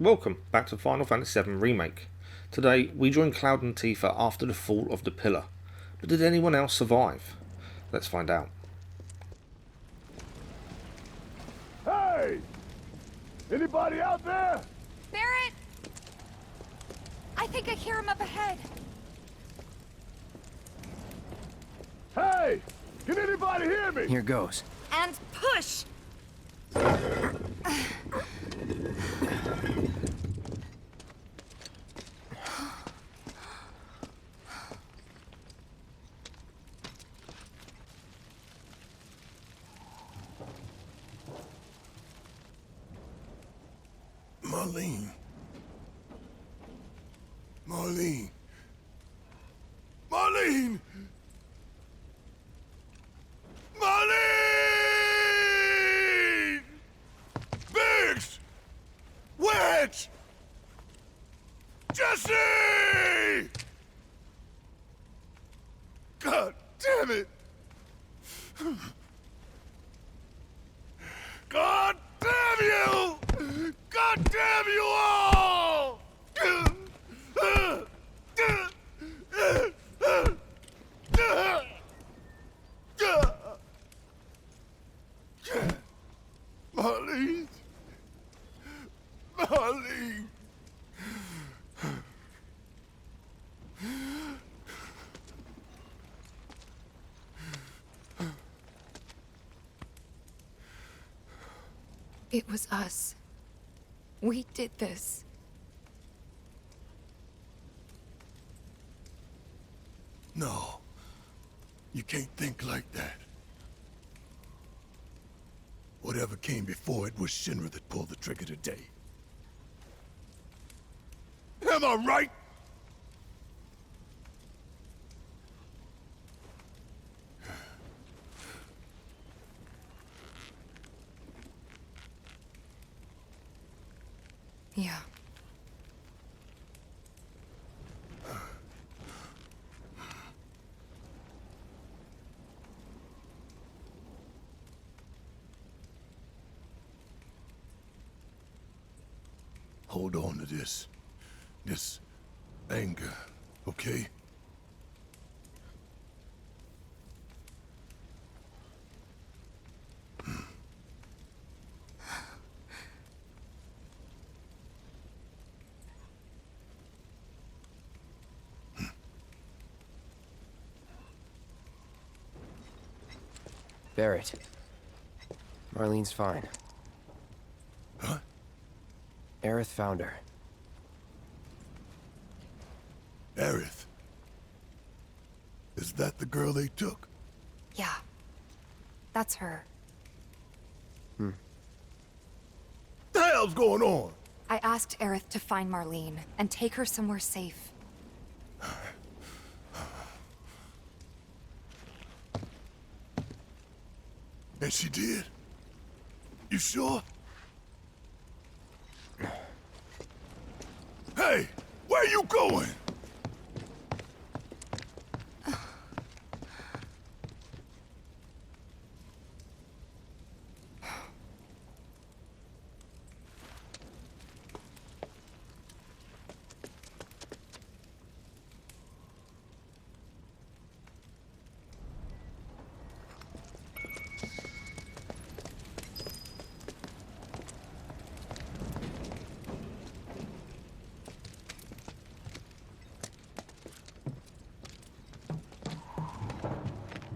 Welcome back to Final Fantasy VII Remake. Today, we join Cloud and Tifa after the fall of the pillar. But did anyone else survive? Let's find out. Hey! Anybody out there? Barrett! I think I hear him up ahead. Hey! Can anybody hear me? Here goes. And push! Marlene. Marlene. Marlene! Marlene! Biggs! Wedge! Jesse! God damn it! God damn you! God damn you all! Marlene. Marlene. It was us. We did this. No. You can't think like that. Whatever came before it was Shinra that pulled the trigger today. Am I right? Yeah. Hold on to this anger, okay? Barrett. Marlene's fine. Huh? Aerith found her. Aerith. Is that the girl they took? Yeah. That's her. The hell's going on? I asked Aerith to find Marlene and take her somewhere safe. And she did? You sure? Hey, where you going?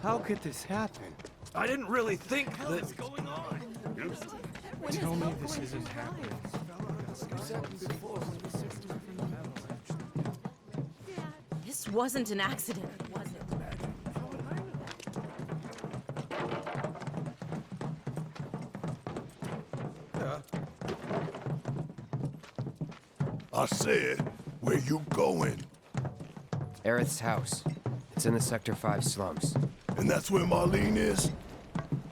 How could this happen? I didn't really think that... What's going on? Tell me this isn't happening. This wasn't an accident, was it? I said, where you going? Aerith's house. It's in the Sector 5 slums. And that's where Marlene is?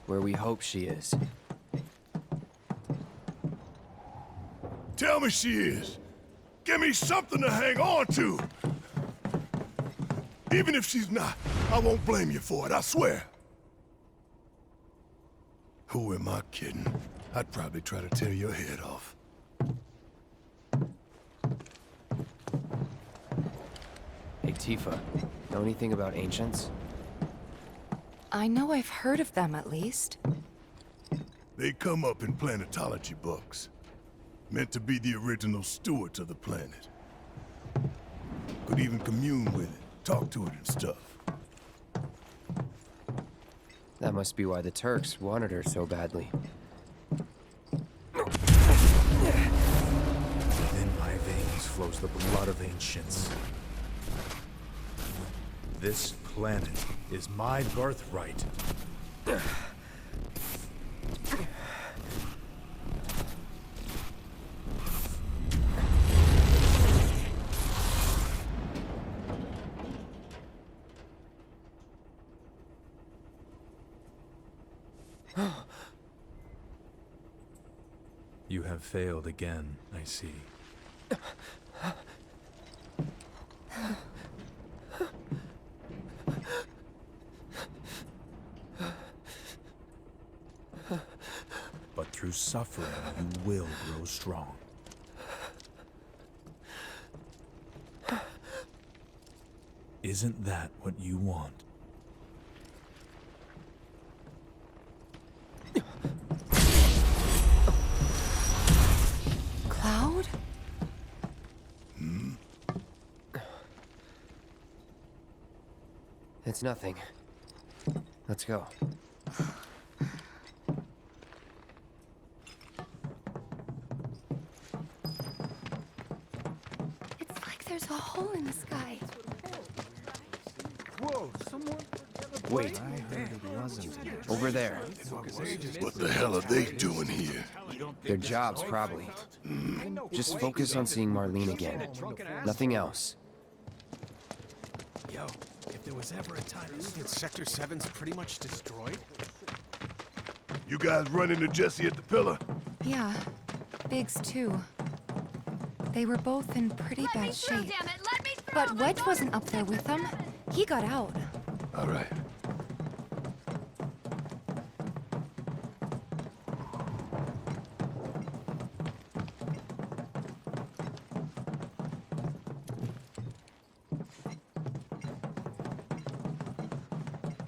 Where we hope she is. Tell me she is. Give me something to hang on to. Even if she's not, I won't blame you for it, I swear. Who am I kidding? I'd probably try to tear your head off. Tifa. Know anything about ancients? I know I've heard of them at least. They come up in planetology books. Meant to be the original stewards of the planet. Could even commune with it, talk to it and stuff. That must be why the Turks wanted her so badly. Within my veins flows the blood of ancients. This planet is my birthright. You have failed again, I see. But through suffering, you will grow strong. Isn't that what you want? Cloud? It's nothing. Let's go. It's like there's a hole in the sky. Wait. Over there. What the hell are they doing here? Their jobs, probably. Just focus on seeing Marlene again. Nothing else. Yo, if there was ever a time that Sector 7's pretty much destroyed. You guys run into Jesse at the pillar? Yeah, Biggs too. They were both in pretty bad shape. But Wedge wasn't up there with them. He got out. All right.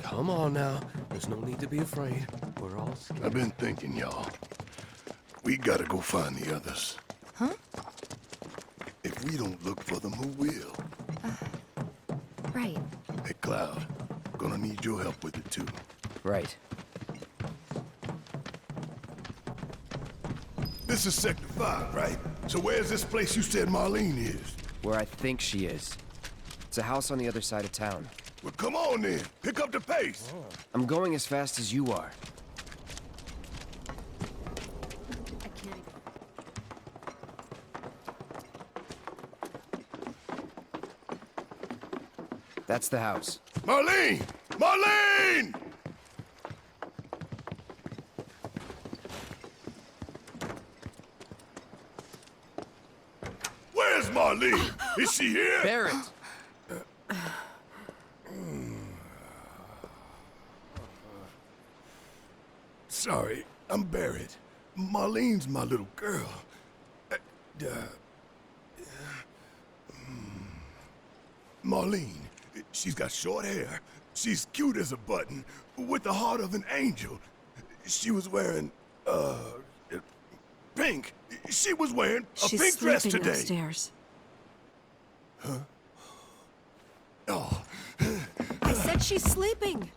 Come on now. There's no need to be afraid. We're all scared. I've been thinking, y'all. We gotta go find the others. Huh? If we don't look for them, who will? Right. Hey, Cloud. Gonna need your help with it, too. Right. This is Sector 5, right? So where's this place you said Marlene is? Where I think she is. It's a house on the other side of town. Well, come on then. Pick up the pace. I'm going as fast as you are. That's the house. Marlene! Marlene! Where's Marlene? Is she here? Barrett! Sorry, I'm Barrett. Marlene's my little girl. Marlene, she's got short hair. She's cute as a button, with the heart of an angel. She was wearing, pink. She was wearing a She's pink dress sleeping today. upstairs. Oh, I said she's sleeping.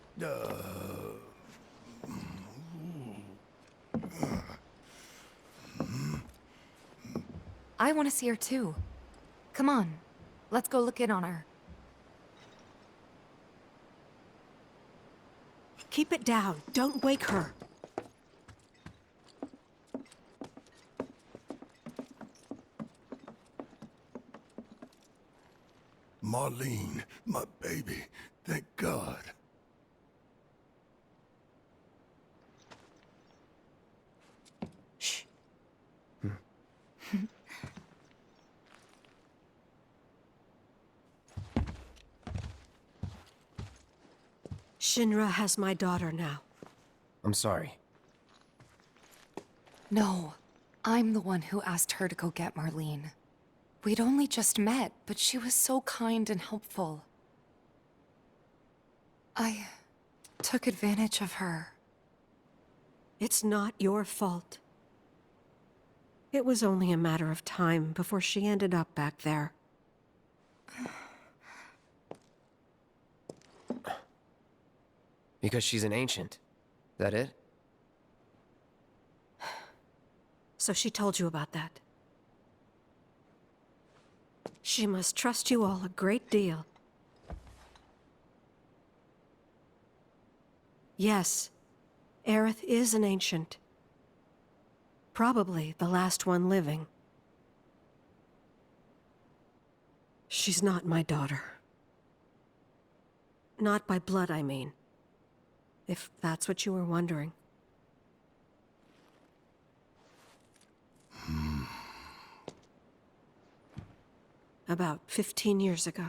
I want to see her too. Come on. Let's go look in on her. Keep it down. Don't wake her. Marlene, my baby. Thank God. Shh. Shinra has my daughter now. I'm sorry. No, I'm the one who asked her to go get Marlene. We'd only just met, but she was so kind and helpful. I took advantage of her. It's not your fault. It was only a matter of time before she ended up back there. Because she's an ancient. That it? So she told you about that. She must trust you all a great deal. Yes, Aerith is an ancient. Probably the last one living. She's not my daughter. Not by blood, I mean. If that's what you were wondering. About 15 years ago.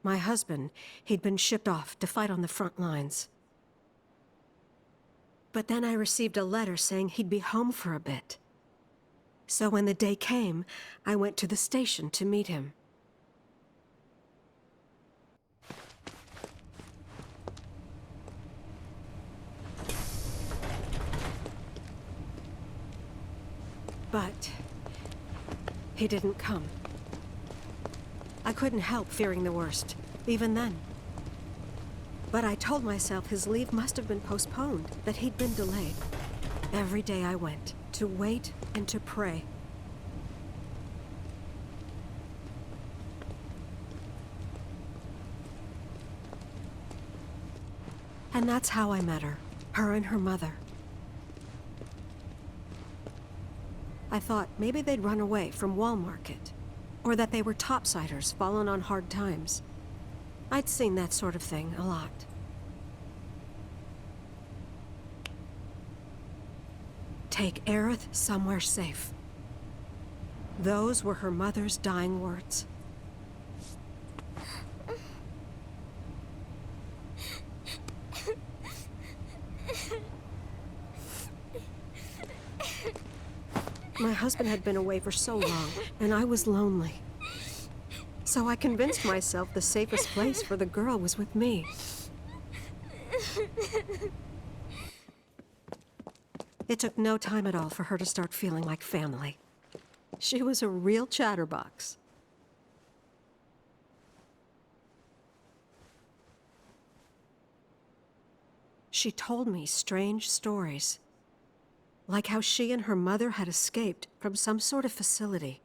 My husband, he'd been shipped off to fight on the front lines. But then I received a letter saying he'd be home for a bit. So when the day came, I went to the station to meet him. But he didn't come. I couldn't help fearing the worst, even then. But I told myself his leave must have been postponed, that he'd been delayed. Every day I went, to wait and to pray. And that's how I met her and her mother. I thought maybe they'd run away from Wall Market, or that they were topsiders fallen on hard times. I'd seen that sort of thing a lot. Take Aerith somewhere safe. Those were her mother's dying words. My husband had been away for so long, and I was lonely. So I convinced myself the safest place for the girl was with me. It took no time at all for her to start feeling like family. She was a real chatterbox. She told me strange stories. Like how she and her mother had escaped from some sort of facility.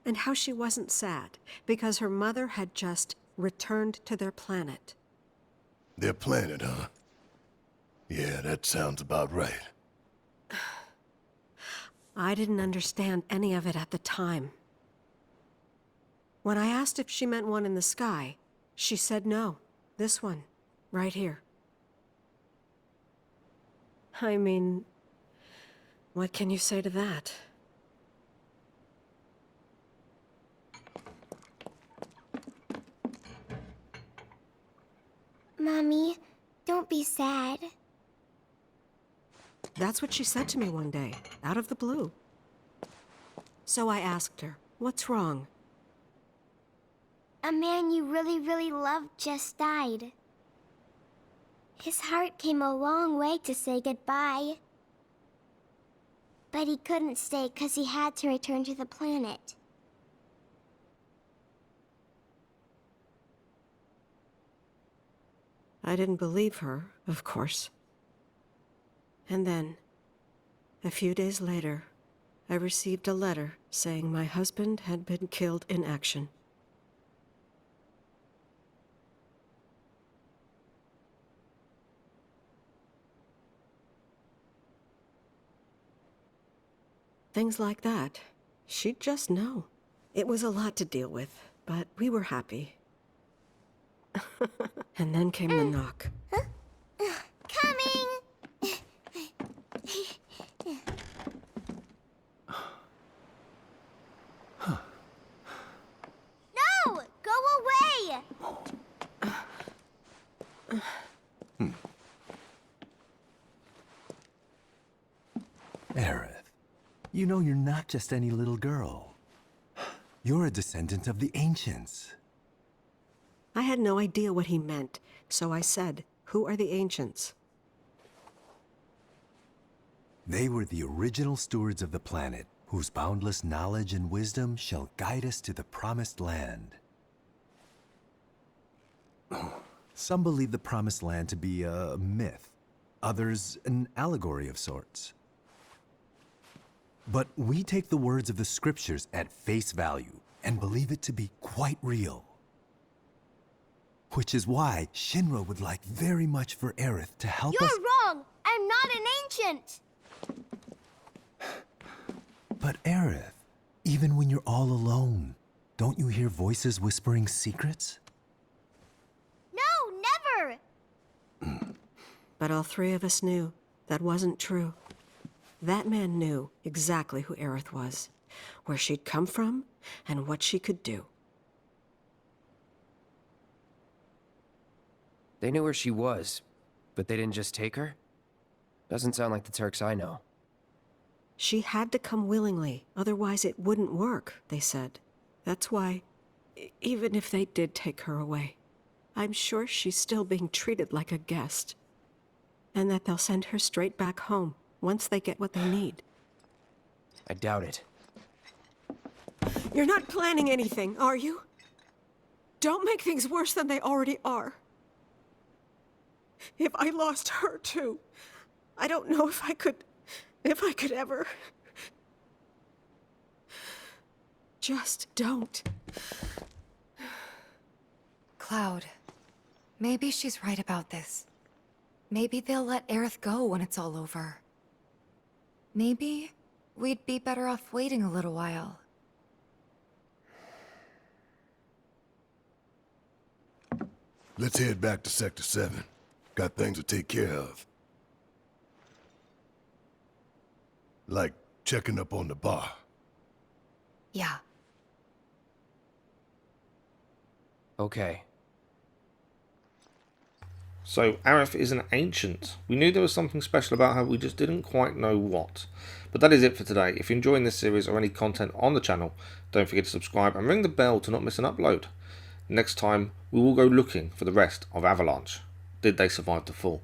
And how she wasn't sad, because her mother had just returned to their planet. Their planet, huh? Yeah, that sounds about right. I didn't understand any of it at the time. When I asked if she meant one in the sky, she said no. This one, right here. I mean, what can you say to that? Mommy, don't be sad. That's what she said to me one day, out of the blue. So I asked her, what's wrong? A man you really, really loved just died. His heart came a long way to say goodbye. But he couldn't stay because he had to return to the planet. I didn't believe her, of course. And then, a few days later, I received a letter saying my husband had been killed in action. Things like that, she'd just know. It was a lot to deal with, but we were happy. And then came the knock. Coming! No! Go away! Aerith, you know you're not just any little girl. You're a descendant of the ancients. I had no idea what he meant, so I said, "Who are the ancients?" They were the original stewards of the planet, whose boundless knowledge and wisdom shall guide us to the promised land. Some believe the promised land to be a myth, others an allegory of sorts. But we take the words of the scriptures at face value and believe it to be quite real. Which is why Shinra would like very much for Aerith to help us— You're wrong! I'm not an ancient! But Aerith, even when you're all alone, don't you hear voices whispering secrets? No, never! But all three of us knew that wasn't true. That man knew exactly who Aerith was, where she'd come from, and what she could do. They knew where she was, but they didn't just take her? Doesn't sound like the Turks I know. She had to come willingly, otherwise it wouldn't work, they said. That's why, even if they did take her away, I'm sure she's still being treated like a guest. And that they'll send her straight back home, once they get what they need. I doubt it. You're not planning anything, are you? Don't make things worse than they already are. If I lost her too, I don't know if I could ever. Just don't. Cloud, maybe she's right about this. Maybe they'll let Aerith go when it's all over. Maybe we'd be better off waiting a little while. Let's head back to Sector 7. Got things to take care of. Like checking up on the bar. Yeah. Okay. So, Aerith is an ancient. We knew there was something special about her, we just didn't quite know what. But that is it for today. If you're enjoying this series or any content on the channel, don't forget to subscribe and ring the bell to not miss an upload. Next time, we will go looking for the rest of Avalanche. Did they survive the fall?